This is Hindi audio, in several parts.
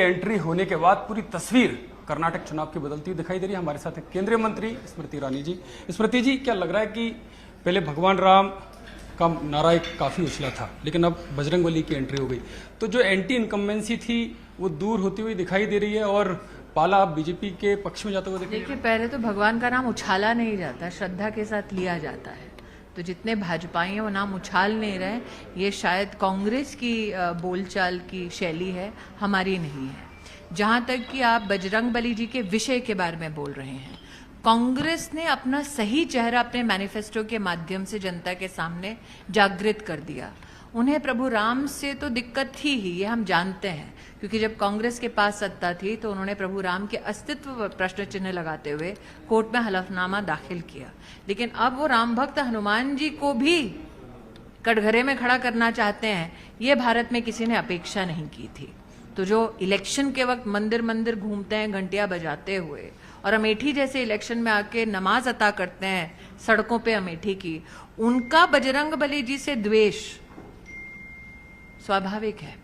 एंट्री होने के बाद पूरी तस्वीर कर्नाटक चुनाव की बदलती दिखाई दे रही है। हमारे साथ एक केंद्रीय मंत्री स्मृति ईरानी जी। स्मृति जी, क्या लग रहा है कि पहले भगवान राम का नारा एक काफी उछला था, लेकिन अब बजरंगबली की एंट्री हो गई, तो जो एंटी इनकम्बेंसी थी वो दूर होती हुई दिखाई दे रही है और पाला बीजेपी के पक्ष में जाता हुआ दिखाई। देखिए, पहले तो भगवान का नाम उछाला नहीं जाता, श्रद्धा के साथ लिया जाता है। तो जितने भाजपाई हैं वो नाम उछाल नहीं रहे, ये शायद कांग्रेस की बोलचाल की शैली है, हमारी नहीं है। जहां तक कि आप बजरंगबली जी के विषय के बारे में बोल रहे हैं, कांग्रेस ने अपना सही चेहरा अपने मैनिफेस्टो के माध्यम से जनता के सामने जागृत कर दिया। उन्हें प्रभु राम से तो दिक्कत थी ही, ये हम जानते हैं, क्योंकि जब कांग्रेस के पास सत्ता थी तो उन्होंने प्रभु राम के अस्तित्व पर प्रश्न चिन्ह लगाते हुए कोर्ट में हलफनामा दाखिल किया। लेकिन अब वो राम भक्त हनुमान जी को भी कटघरे में खड़ा करना चाहते हैं, ये भारत में किसी ने अपेक्षा नहीं की थी। तो जो इलेक्शन के वक्त मंदिर मंदिर घूमते हैं घंटियां बजाते हुए, और अमेठी जैसे इलेक्शन में आके नमाज अता करते हैं सड़कों पे अमेठी की, उनका बजरंगबली जी से द्वेष स्वाभाविक है।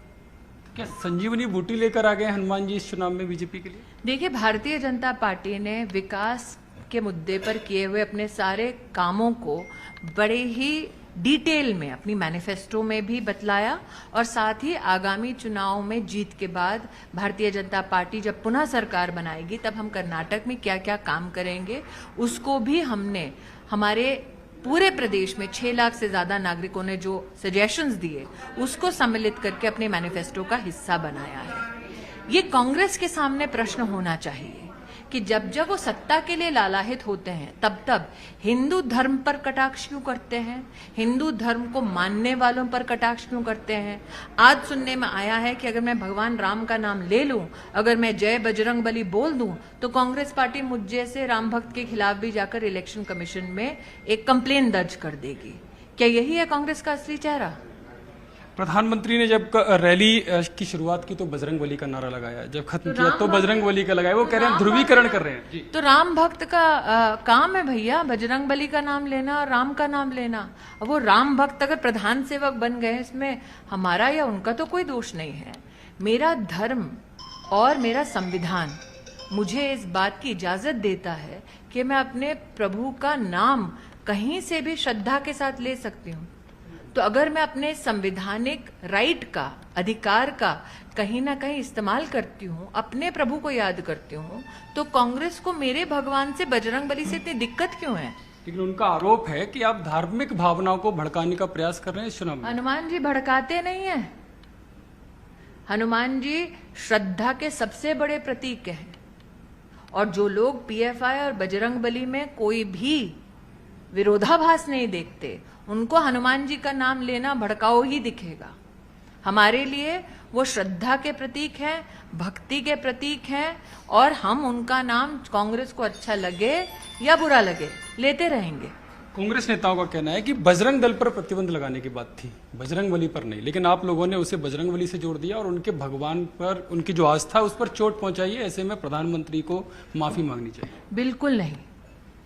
क्या संजीवनी बूटी लेकर आ गए हनुमान जी इस चुनाव में बीजेपी के लिए? देखिए, भारतीय जनता पार्टी ने विकास के मुद्दे पर किए हुए अपने सारे कामों को बड़े ही डिटेल में अपनी मैनिफेस्टो में भी बतलाया, और साथ ही आगामी चुनाव में जीत के बाद भारतीय जनता पार्टी जब पुनः सरकार बनाएगी तब हम कर्नाटक में क्या क्या काम करेंगे उसको भी हमने हमारे पूरे प्रदेश में 6 लाख से ज्यादा नागरिकों ने जो सजेशंस दिए उसको सम्मिलित करके अपने मैनिफेस्टो का हिस्सा बनाया है। ये कांग्रेस के सामने प्रश्न होना चाहिए कि जब जब वो सत्ता के लिए लालायित होते हैं तब तब हिंदू धर्म पर कटाक्ष क्यों करते हैं, हिंदू धर्म को मानने वालों पर कटाक्ष क्यों करते हैं। आज सुनने में आया है कि अगर मैं भगवान राम का नाम ले लूं, अगर मैं जय बजरंगबली बोल दूं, तो कांग्रेस पार्टी मुझ जैसे राम भक्त के खिलाफ भी जाकर इलेक्शन कमीशन में एक कंप्लेन दर्ज कर देगी। क्या यही है कांग्रेस का असली चेहरा? प्रधानमंत्री ने जब रैली की शुरुआत की तो बजरंगबली का नारा लगाया, जब खत्म किया तो बजरंगबली का लगाया। वो कह रहे हैं ध्रुवीकरण कर रहे हैं जी। तो राम भक्त का काम है भैया बजरंगबली का नाम लेना और राम का नाम लेना। अब वो राम भक्त अगर प्रधान सेवक बन गए, इसमें हमारा या उनका तो कोई दोष नहीं है। मेरा धर्म और मेरा संविधान मुझे इस बात की इजाजत देता है कि मैं अपने प्रभु का नाम कहीं से भी श्रद्धा के साथ ले सकती हूँ। तो अगर मैं अपने संवैधानिक राइट का, अधिकार का कहीं ना कहीं इस्तेमाल करती हूँ, अपने प्रभु को याद करती हूँ, तो कांग्रेस को मेरे भगवान से बजरंगबली से इतनी दिक्कत क्यों है? लेकिन उनका आरोप है कि आप धार्मिक भावनाओं को भड़काने का प्रयास कर रहे हैं इस चुनाव में। हनुमान जी भड़काते नहीं है। हनुमान जी श्रद्धा के सबसे बड़े प्रतीक हैं, और जो लोग पीएफआई और बजरंगबली में कोई भी विरोधाभास नहीं देखते, उनको हनुमान जी का नाम लेना भड़काऊ ही दिखेगा। हमारे लिए वो श्रद्धा के प्रतीक हैं, भक्ति के प्रतीक हैं, और हम उनका नाम कांग्रेस को अच्छा लगे या बुरा लगे लेते रहेंगे। कांग्रेस नेताओं का कहना है कि बजरंग दल पर प्रतिबंध लगाने की बात थी, बजरंगबली पर नहीं, लेकिन आप लोगों ने उसे बजरंगबली से जोड़ दिया और उनके भगवान पर उनकी जो आस्था उस पर चोट पहुंचाई है। ऐसे में प्रधानमंत्री को माफी मांगनी चाहिए। बिल्कुल नहीं।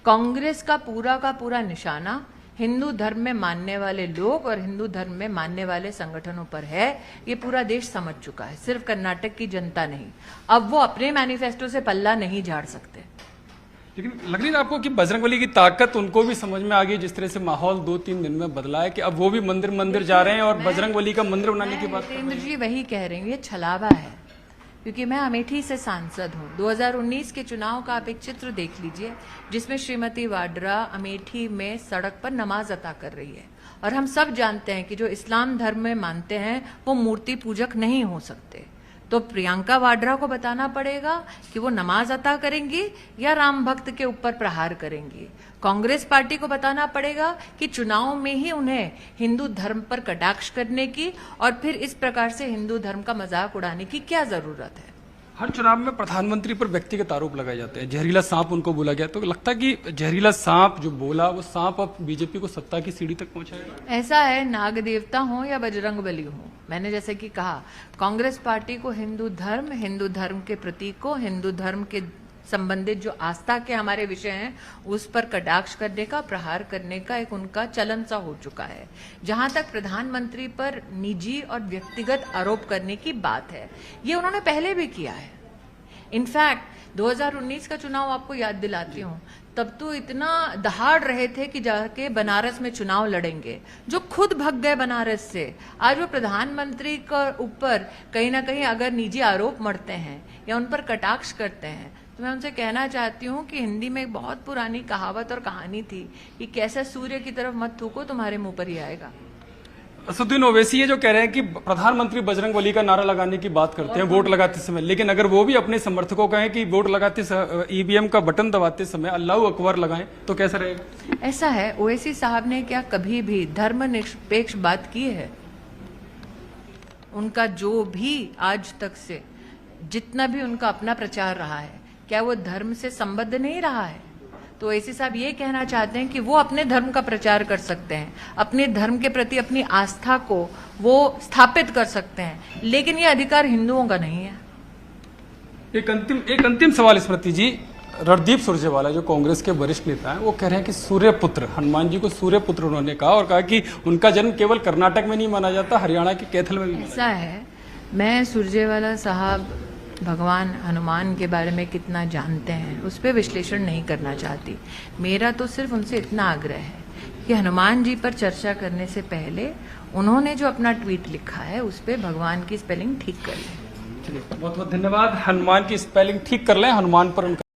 कांग्रेस का पूरा निशाना हिंदू धर्म में मानने वाले लोग और हिंदू धर्म में मानने वाले संगठनों पर है। ये पूरा देश समझ चुका है, सिर्फ कर्नाटक की जनता नहीं। अब वो अपने मैनिफेस्टो से पल्ला नहीं झाड़ सकते। लेकिन लग नहीं आपको कि बजरंगबली की ताकत उनको भी समझ में आ गई, जिस तरह से माहौल 2-3 दिन में बदला है कि अब वो भी मंदिर मंदिर जा रहे हैं और बजरंगबली का मंदिर बनाने की बात? जितेंद्र जी वही कह रहे हैं, ये छलावा है। क्योंकि मैं अमेठी से सांसद हूँ। 2019 के चुनाव का आप एक चित्र देख लीजिए जिसमें श्रीमती वाड्रा अमेठी में सड़क पर नमाज अता कर रही है, और हम सब जानते हैं कि जो इस्लाम धर्म में मानते हैं वो मूर्ति पूजक नहीं हो सकते। तो प्रियंका वाड्रा को बताना पड़ेगा कि वो नमाज अता करेंगी या राम भक्त के ऊपर प्रहार करेंगी। कांग्रेस पार्टी को बताना पड़ेगा कि चुनाव में ही उन्हें हिंदू धर्म पर कटाक्ष करने की और फिर इस प्रकार से हिंदू धर्म का मजाक उड़ाने की क्या जरूरत है। हर चुनाव में प्रधानमंत्री पर व्यक्तिगत आरोप लगाए जाते हैं। जहरीला सांप उनको बोला गया, तो लगता है कि जहरीला सांप जो बोला वो सांप अब बीजेपी को सत्ता की सीढ़ी तक पहुंचाएगा। ऐसा है, नाग देवता हो या बजरंगबली हो, मैंने जैसे कि कहा, कांग्रेस पार्टी को हिंदू धर्म के प्रतीकों, हिंदू धर्म के संबंधित जो आस्था के हमारे विषय हैं उस पर कटाक्ष करने का, प्रहार करने का एक उनका चलन सा हो चुका है। जहां तक प्रधानमंत्री पर निजी और व्यक्तिगत आरोप करने की बात है, ये उन्होंने पहले भी किया है। इनफैक्ट 2019 का चुनाव आपको याद दिलाती हूँ, तब तो इतना दहाड़ रहे थे कि जाके बनारस में चुनाव लड़ेंगे, जो खुद भग गए बनारस से। आज वो प्रधानमंत्री के ऊपर कहीं ना कहीं अगर निजी आरोप मढ़ते हैं या उन पर कटाक्ष करते हैं, तो मैं उनसे कहना चाहती हूँ कि हिंदी में एक बहुत पुरानी कहावत और कहानी थी कि कैसे सूर्य की तरफ मत थूको, तुम्हारे मुंह पर ही आएगा। असदुद्दीन ओवैसी ये जो कह रहे हैं कि प्रधानमंत्री बजरंगबली का नारा लगाने की बात करते हैं वोट लगाते समय, लेकिन अगर वो भी अपने समर्थकों को कहें कि वोट लगाते ईवीएम का बटन दबाते समय अल्लाह अकबर लगाएं तो कैसा रहेगा? ऐसा है, ओवैसी साहब ने क्या कभी भी धर्मनिरपेक्ष बात की है? उनका जो भी आज तक से जितना भी उनका अपना प्रचार रहा है, क्या वो धर्म से संबद्ध नहीं रहा है? तो ओवैसी साहब ये कहना चाहते हैं कि वो अपने धर्म का प्रचार कर सकते हैं, अपने धर्म के प्रति अपनी आस्था को वो स्थापित कर सकते हैं, लेकिन ये अधिकार हिंदुओं का नहीं है। एक अंतिम सवाल स्मृति जी, रणदीप सुरजेवाला जो कांग्रेस के वरिष्ठ नेता हैं, वो कह रहे हैं कि सूर्यपुत्र हनुमान जी को सूर्यपुत्र उन्होंने कहा और कहा कि उनका जन्म केवल कर्नाटक में नहीं माना जाता, हरियाणा के कैथल में भी। ऐसा है, मैं सुरजेवाला साहब भगवान हनुमान के बारे में कितना जानते हैं उस पर विश्लेषण नहीं करना चाहती। मेरा तो सिर्फ उनसे इतना आग्रह है कि हनुमान जी पर चर्चा करने से पहले उन्होंने जो अपना ट्वीट लिखा है उस पर भगवान की स्पेलिंग ठीक कर लें। बहुत बहुत धन्यवाद। हनुमान की स्पेलिंग ठीक कर लें, हनुमान पर उनका